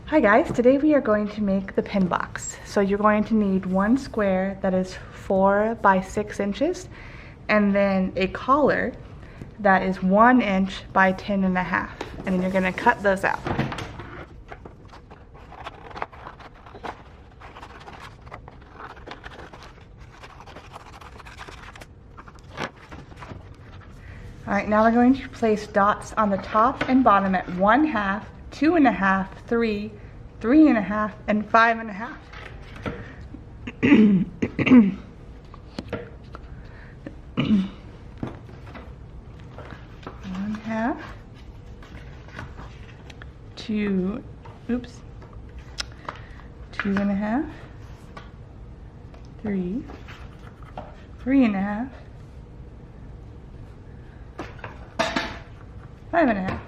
Hi guys, today we are going to make the pen box. So you're going to need one square that is 4 by 6 inches and then a collar that is 1 inch by 10.5, and then you're going to cut those out. Alright, now we're going to place dots on the top and bottom at 1/2, 2.5, 3, 3.5, and 5.5. 1/2, 2, 2.5, 3, 3.5, 5.5.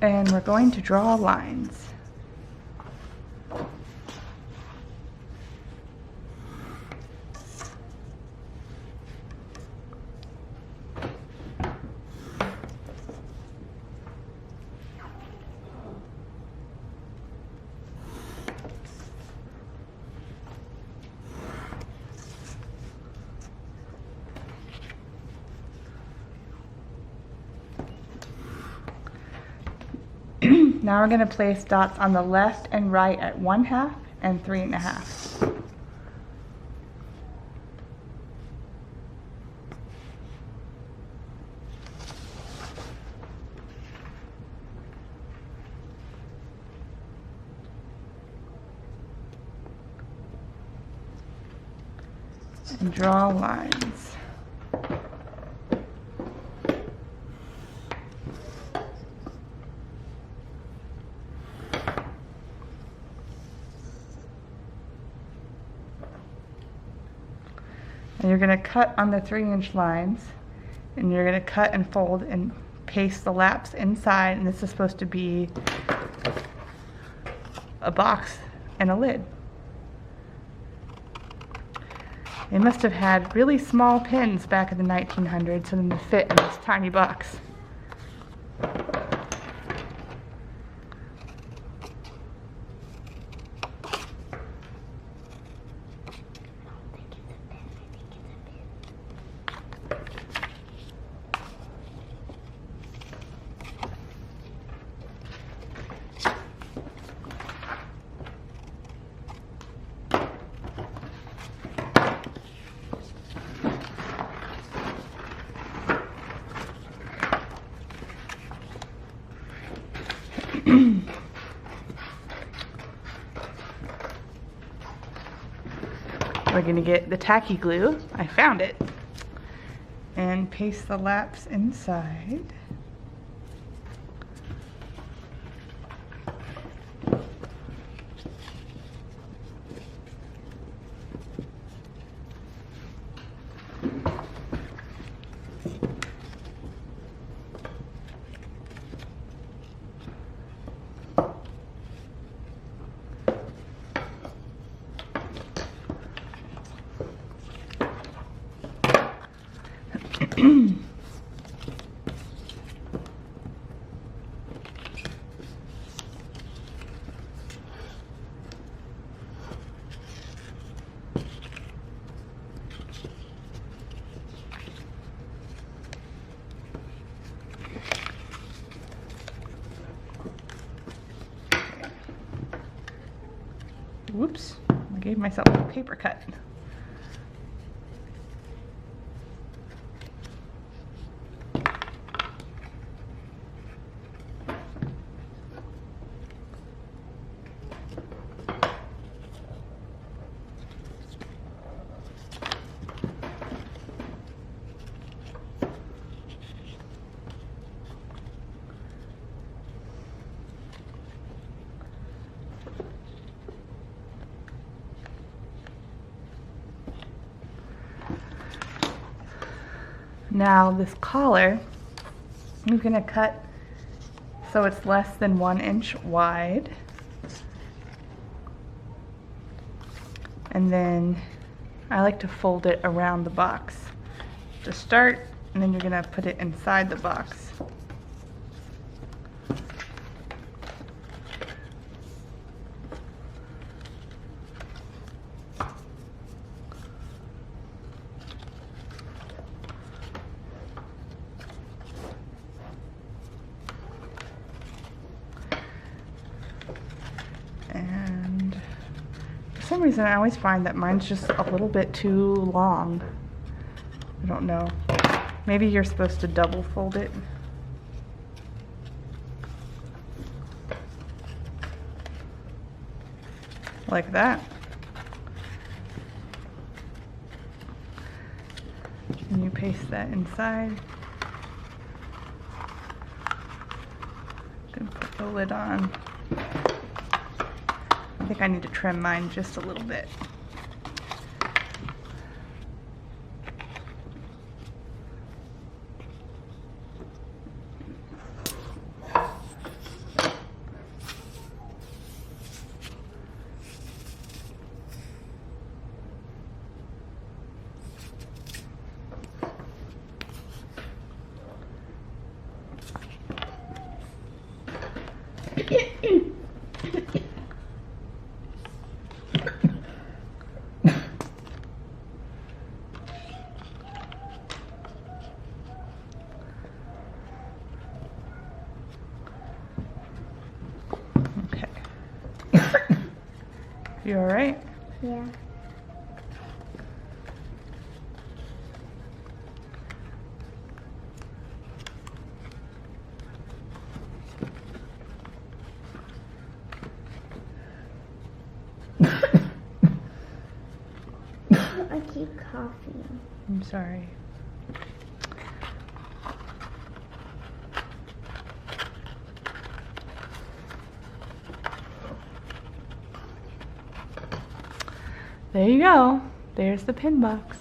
And we're going to draw lines. Now we're going to place dots on the left and right at 1/2 and 3.5. And draw lines. And you're going to cut on the 3-inch lines, and you're going to cut and fold and paste the laps inside, and this is supposed to be a box and a lid. They must have had really small pens back in the 1900s for them to fit in this tiny box. We're going to get the tacky glue. I found it. And paste the laps inside. Whoops, I gave myself a paper cut. Now this collar, I'm going to cut so it's less than 1 inch wide. And then I like to fold it around the box to start, and then you're gonna put it inside the box. And for some reason I always find that mine's just a little bit too long. I don't know. Maybe you're supposed to double fold it. Like that. And you paste that inside. Then put the lid on. I think I need to trim mine just a little bit. Okay. You all right? Yeah. I keep coughing. I'm sorry. There you go. There's the pin box.